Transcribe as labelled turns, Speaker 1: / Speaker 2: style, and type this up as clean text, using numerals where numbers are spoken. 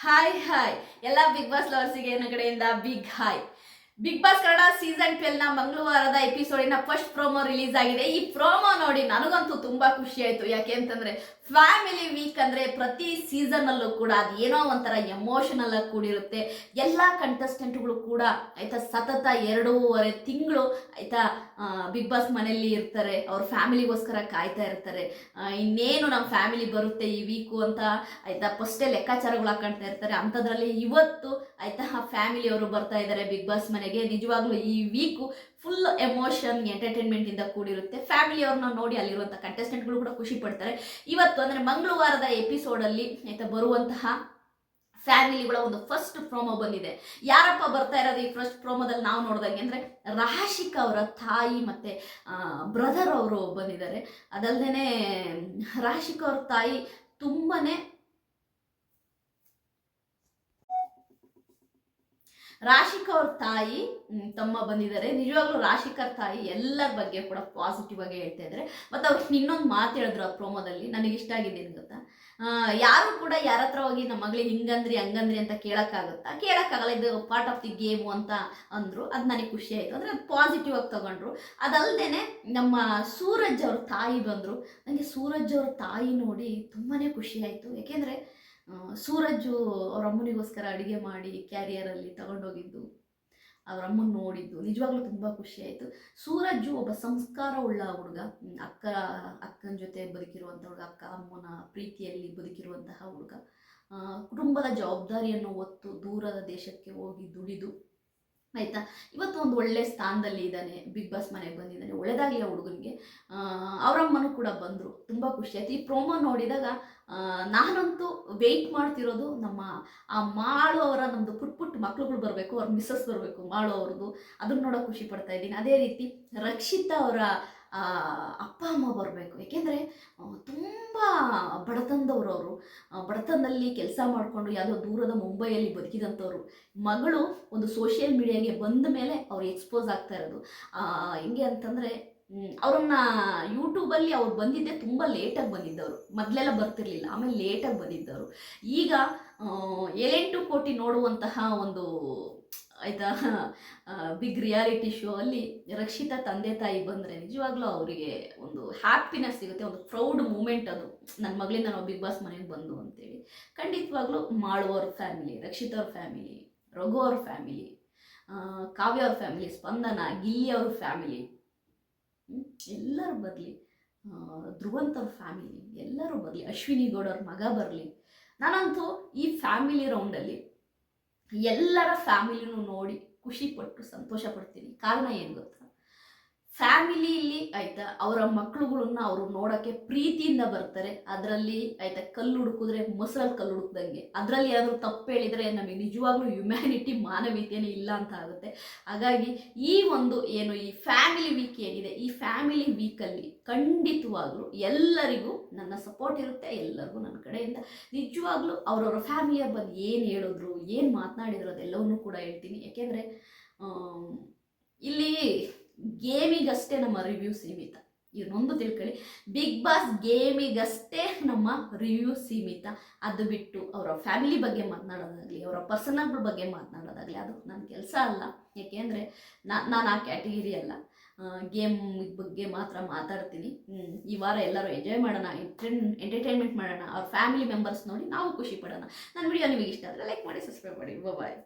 Speaker 1: Hi ಎಲ್ಲ big boss ಲವರ್ಸಿಗೆ ನನ್ನ ಕಡೆಯಿಂದ big hi. Big boss Kannada season 12 ನ ಮಂಗಳವಾರದ ಎಪಿಸೋಡಿನ ಫಸ್ಟ್ ಪ್ರೋಮೋ ರಿಲೀಸ್ ಆಗಿದೆ. ಈ ಪ್ರೋಮೋ ನೋಡಿ ನನಗಂತೂ ತುಂಬಾ ಖುಷಿ ಆಯ್ತು. ಯಾಕೆ ಅಂತಂದ್ರೆ ಫ್ಯಾಮಿಲಿ ವೀಕ್ ಅಂದ್ರೆ ಪ್ರತಿ ಸೀಸನ್ ಅಲ್ಲೂ ಕೂಡ ಅದು ಏನೋ ಒಂಥರ ಎಮೋಷನಲ್ ಆಗಿ ಕೂಡಿರುತ್ತೆ. ಎಲ್ಲ ಕಂಟೆಸ್ಟೆಂಟ್ಗಳು ಕೂಡ ಆಯ್ತಾ ಸತತ 2.5 ತಿಂಗಳು ಆಯ್ತಾ ಬಿಗ್ ಬಾಸ್ ಮನೆಯಲ್ಲಿ ಇರ್ತಾರೆ. ಅವ್ರ ಫ್ಯಾಮಿಲಿಗೋಸ್ಕರ ಕಾಯ್ತಾ ಇರ್ತಾರೆ. ಇನ್ನೇನು ನಮ್ಮ ಫ್ಯಾಮಿಲಿ ಬರುತ್ತೆ ಈ ವೀಕು ಅಂತ ಆಯ್ತಾ ಫಸ್ಟೇ ಲೆಕ್ಕಾಚಾರಗಳು ಹಾಕೊಳ್ತಾ ಇರ್ತಾರೆ. ಅಂಥದ್ರಲ್ಲಿ ಇವತ್ತು ಆಯ್ತಾ ಫ್ಯಾಮಿಲಿ ಅವರು ಬರ್ತಾ ಇದ್ದಾರೆ ಬಿಗ್ ಬಾಸ್ ಮನೆಗೆ. ನಿಜವಾಗ್ಲೂ ಈ ವೀಕು ಫುಲ್ ಎಮೋಷನ್ ಎಂಟರ್ಟೈನ್ಮೆಂಟ್ ಇಂದ ಕೂಡಿರುತ್ತೆ. ಫ್ಯಾಮಿಲಿ ಅವ್ರನ್ನ ನೋಡಿ ಅಲ್ಲಿರುವಂತಹ ಕಂಟೆಸ್ಟೆಂಟ್ಗಳು ಕೂಡ ಖುಷಿ ಪಡ್ತಾರೆ. ಇವತ್ತು ಅಂದ್ರೆ ಮಂಗಳವಾರದ ಎಪಿಸೋಡ್ ಅಲ್ಲಿ ಆಯ್ತಾ ಬರುವಂತಹ ಫ್ಯಾಮಿಲಿಗಳ ಒಂದು ಫಸ್ಟ್ ಪ್ರೋಮೋ ಬಂದಿದೆ. ಯಾರಪ್ಪ ಬರ್ತಾ ಇರೋದು ಈ ಫಸ್ಟ್ ಪ್ರೋಮೋದಲ್ಲಿ ನಾವು ನೋಡಿದಂಗೆ ಅಂದ್ರೆ ರಾಶಿಕಾ ಅವರ ತಾಯಿ ಮತ್ತೆ ಬ್ರದರ್ ಅವರು ಬಂದಿದ್ದಾರೆ. ಅದಲ್ದೇನೆ ರಾಶಿಕಾ ಅವ್ರ ತಾಯಿ ತುಂಬಾನೇ ರಾಶಿಕಾ ಅವ್ರ ತಾಯಿ ತಮ್ಮ ಬಂದಿದ್ದಾರೆ. ನಿಜವಾಗ್ಲೂ ರಾಶಿಕಾ ತಾಯಿ ಎಲ್ಲರ ಬಗ್ಗೆ ಕೂಡ ಪಾಸಿಟಿವ್ ಆಗಿ ಹೇಳ್ತಾ ಇದ್ದಾರೆ. ಮತ್ತು ಅವ್ರು ಇನ್ನೊಂದು ಮಾತು ಹೇಳಿದ್ರು ಆ ಪ್ರೋಮೋದಲ್ಲಿ, ನನಗೆ ಇಷ್ಟ ಆಗಿದೆ ಏನು ಗೊತ್ತಾ, ಯಾರು ಕೂಡ ಯಾರ ಹತ್ರ ಹೋಗಿ ನಮ್ಮ ಮಗಳಿಗೆ ಹಿಂಗಂದ್ರಿ ಹಂಗಂದ್ರಿ ಅಂತ ಕೇಳೋಕ್ಕಾಗಲ್ಲ, ಇದು ಪಾರ್ಟ್ ಆಫ್ ದಿ ಗೇಮು ಅಂತ ಅಂದರು. ಅದು ನನಗೆ ಖುಷಿ ಆಯಿತು. ಅಂದರೆ ಅದು ಪಾಸಿಟಿವ್ ಆಗಿ ತಗೊಂಡ್ರು. ಅದಲ್ಲದೆ ನಮ್ಮ ಸೂರಜ್ ಅವ್ರ ತಾಯಿ ಬಂದರು. ನನಗೆ ಸೂರಜ್ ಅವ್ರ ತಾಯಿ ನೋಡಿ ತುಂಬಾ ಖುಷಿ ಆಯಿತು. ಯಾಕೆಂದರೆ ಸೂರಜ್ಜು ಅವ್ರ ಅಮ್ಮನಿಗೋಸ್ಕರ ಅಡುಗೆ ಮಾಡಿ ಕ್ಯಾರಿಯರಲ್ಲಿ ತಗೊಂಡೋಗಿದ್ದು, ಅವ್ರ ಅಮ್ಮನ ನೋಡಿದ್ದು ನಿಜವಾಗ್ಲೂ ತುಂಬ ಖುಷಿ ಆಯಿತು. ಸೂರಜ್ಜು ಒಬ್ಬ ಸಂಸ್ಕಾರ ಉಳ್ಳ ಹುಡುಗ, ಅಕ್ಕನ ಜೊತೆ ಬದುಕಿರುವಂಥ ಹುಡುಗ, ಅಕ್ಕ ಅಮ್ಮನ ಪ್ರೀತಿಯಲ್ಲಿ ಬದುಕಿರುವಂತಹ ಹುಡುಗ, ಕುಟುಂಬದ ಜವಾಬ್ದಾರಿಯನ್ನು ಹೊತ್ತು ದೂರದ ದೇಶಕ್ಕೆ ಹೋಗಿ ದುಡಿದು ಆಯಿತಾ ಇವತ್ತು ಒಂದು ಒಳ್ಳೆ ಸ್ಥಾನದಲ್ಲಿ ಇದ್ದಾನೆ. ಬಿಗ್ ಬಾಸ್ ಮನೆಗೆ ಬಂದಿದ್ದಾನೆ. ಒಳ್ಳೆದಾಗಲಿ ಆ ಹುಡುಗನಿಗೆ. ಅವರಮ್ಮನೂ ಕೂಡ ಬಂದರು. ತುಂಬ ಖುಷಿ ಆಯ್ತು. ಈ ಪ್ರೋಮೋ ನೋಡಿದಾಗ ನಾನಂತೂ ವೆಯ್ಟ್ ಮಾಡ್ತಿರೋದು ನಮ್ಮ ಆ ಮಾಳು ಅವರ ನಮ್ಮದು ಪುಟ್ಟ ಮಕ್ಳುಗಳು ಬರಬೇಕು, ಅವ್ರ ಮಿಸ್ಸಸ್ ಬರಬೇಕು ಮಾಳು ಅವ್ರದ್ದು. ಅದನ್ನ ನೋಡೋಕೆ ಖುಷಿ ಪಡ್ತಾ ಇದ್ದೀನಿ. ಅದೇ ರೀತಿ ರಕ್ಷಿತಾ ಅವರ ಅಪ್ಪ ಅಮ್ಮ ಬರಬೇಕು. ಏಕೆಂದರೆ ತುಂಬ ಬಡತನದವರು ಅವರು. ಬಡತನದಲ್ಲಿ ಕೆಲಸ ಮಾಡಿಕೊಂಡು ಯಾವುದೋ ದೂರದ ಮುಂಬೈಯಲ್ಲಿ ಬದುಕಿದಂಥವ್ರು. ಮಗಳು ಒಂದು ಸೋಷಿಯಲ್ ಮೀಡಿಯಾಗೆ ಬಂದ ಮೇಲೆ ಅವ್ರು ಎಕ್ಸ್ಪೋಸ್ ಆಗ್ತಾ ಇರೋದು. ಹಿಂಗೆ ಅಂತಂದರೆ ಅವ್ರನ್ನ ಯೂಟ್ಯೂಬಲ್ಲಿ ಅವ್ರು ಬಂದಿದ್ದೆ ತುಂಬ ಲೇಟಾಗಿ ಬಂದಿದ್ದವರು. ಮೊದಲೆಲ್ಲ ಬರ್ತಿರ್ಲಿಲ್ಲ, ಆಮೇಲೆ ಲೇಟಾಗಿ ಬಂದಿದ್ದವರು. ಈಗ 7-8 ಕೋಟಿ ನೋಡುವಂತಹ ಒಂದು ಆಯಿತಾ ಬಿಗ್ ರಿಯಾಲಿಟಿ ಶೋ ಅಲ್ಲಿ ರಕ್ಷಿತಾ ತಂದೆ ತಾಯಿ ಬಂದರೆ ನಿಜವಾಗ್ಲೂ ಅವರಿಗೆ ಒಂದು ಹ್ಯಾಪಿನೆಸ್ ಸಿಗುತ್ತೆ, ಒಂದು ಪ್ರೌಡ್ ಮೂಮೆಂಟ್ ಅದು. ನನ್ನ ಮಗಳಿಂದ ನಾವು ಬಿಗ್ ಬಾಸ್ ಮನೆಗೆ ಬಂದು ಅಂತೇಳಿ. ಖಂಡಿತವಾಗ್ಲೂ ಮಾಳುವವ್ರ ಫ್ಯಾಮಿಲಿ, ರಕ್ಷಿತಾ ಅವ್ರ ಫ್ಯಾಮಿಲಿ, ರಘು ಅವ್ರ ಫ್ಯಾಮಿಲಿ, ಕಾವ್ಯ ಅವ್ರ ಫ್ಯಾಮಿಲಿ, ಸ್ಪಂದನ, ಗಿಲ್ಲಿ ಅವ್ರ ಫ್ಯಾಮಿಲಿ ಎಲ್ಲರೂ ಬರಲಿ, ಧ್ರುವಂತ್ ಅವ್ರ ಫ್ಯಾಮಿಲಿ ಎಲ್ಲರೂ ಬರಲಿ, ಅಶ್ವಿನಿ ಗೌಡ ಅವ್ರ ಮಗ ಬರಲಿ. ನಾನಂತೂ ಈ ಫ್ಯಾಮಿಲಿ ರೌಂಡಲ್ಲಿ ಎಲ್ಲರ ಫ್ಯಾಮಿಲಿನೂ ನೋಡಿ ಖುಷಿಪಟ್ಟು ಸಂತೋಷ ಪಡ್ತೀನಿ. ಕಾರಣ ಏನು ಗೊತ್ತಾ, ಫ್ಯಾಮಿಲಿಯಲ್ಲಿ ಆಯಿತಾ ಅವರ ಮಕ್ಳುಗಳನ್ನ ಅವರು ನೋಡೋಕ್ಕೆ ಪ್ರೀತಿಯಿಂದ ಬರ್ತಾರೆ. ಅದರಲ್ಲಿ ಆಯಿತಾ ಕಲ್ಲು ಹುಡುಕಿದ್ರೆ ಮೊಸರಲ್ಲಿ ಕಲ್ಲು ಹುಡುಕ್ದಂಗೆ. ಅದರಲ್ಲಿ ಯಾರಾದರೂ ತಪ್ಪು ಹೇಳಿದರೆ ನಮಗೆ ನಿಜವಾಗ್ಲೂ ಹ್ಯುಮ್ಯಾನಿಟಿ ಮಾನವೀಯತೆಯೇ ಇಲ್ಲ ಅಂತ ಆಗುತ್ತೆ. ಹಾಗಾಗಿ ಈ ಒಂದು ಏನು ಈ ಫ್ಯಾಮಿಲಿ ವೀಕ್ ಏನಿದೆ, ಈ ಫ್ಯಾಮಿಲಿ ವೀಕಲ್ಲಿ ಖಂಡಿತವಾಗ್ಲೂ ಎಲ್ಲರಿಗೂ ನನ್ನ ಸಪೋರ್ಟ್ ಇರುತ್ತೆ. ಎಲ್ಲರಿಗೂ ನನ್ನ ಕಡೆಯಿಂದ ನಿಜವಾಗ್ಲೂ ಅವರವರ ಫ್ಯಾಮಿಲಿಯವ್ರು ಬಂದು ಏನು ಹೇಳಿದ್ರು, ಏನು ಮಾತನಾಡಿದ್ರು ಅದೆಲ್ಲವನ್ನೂ ಕೂಡ ಹೇಳ್ತೀನಿ. ಯಾಕೆಂದರೆ ಇಲ್ಲಿ ಗೇಮಿಗಷ್ಟೇ ನಮ್ಮ ರಿವ್ಯೂ ಸೀಮಿತ. ಇನ್ನೊಂದು ತಿಳ್ಕೊಳ್ಳಿ, ಬಿಗ್ ಬಾಸ್ ಗೇಮಿಗಷ್ಟೇ ನಮ್ಮ ರಿವ್ಯೂ ಸೀಮಿತ. ಅದು ಬಿಟ್ಟು ಅವರ ಫ್ಯಾಮಿಲಿ ಬಗ್ಗೆ ಮಾತನಾಡೋದಾಗಲಿ, ಅವರ ಪರ್ಸನಲ್ ಬಗ್ಗೆ ಮಾತನಾಡೋದಾಗಲಿ ಅದು ನನ್ನ ಕೆಲಸ ಅಲ್ಲ. ಯಾಕೆಂದರೆ ನಾನು ಆ ಕ್ಯಾಟಗಿರಿ ಅಲ್ಲ. ಗೇಮ್ ಬಗ್ಗೆ ಮಾತ್ರ ಮಾತಾಡ್ತೀನಿ. ಈ ವಾರ ಎಲ್ಲರೂ ಎಂಜಾಯ್ ಮಾಡೋಣ, ಎಂಟರ್ಟೈನ್ಮೆಂಟ್ ಮಾಡೋಣ, ಅವ್ರ ಫ್ಯಾಮಿಲಿ ಮೆಂಬರ್ಸ್ ನೋಡಿ ನಾವು ಖುಷಿ ಪಡೋಣ. ನನ್ನ ವಿಡಿಯೋ ನಿಮಗೆ ಇಷ್ಟ ಆದರೆ ಲೈಕ್ ಮಾಡಿ, ಸಬ್ಸ್ಕ್ರೈಬ್ ಮಾಡಿ. ಬಾಯ್.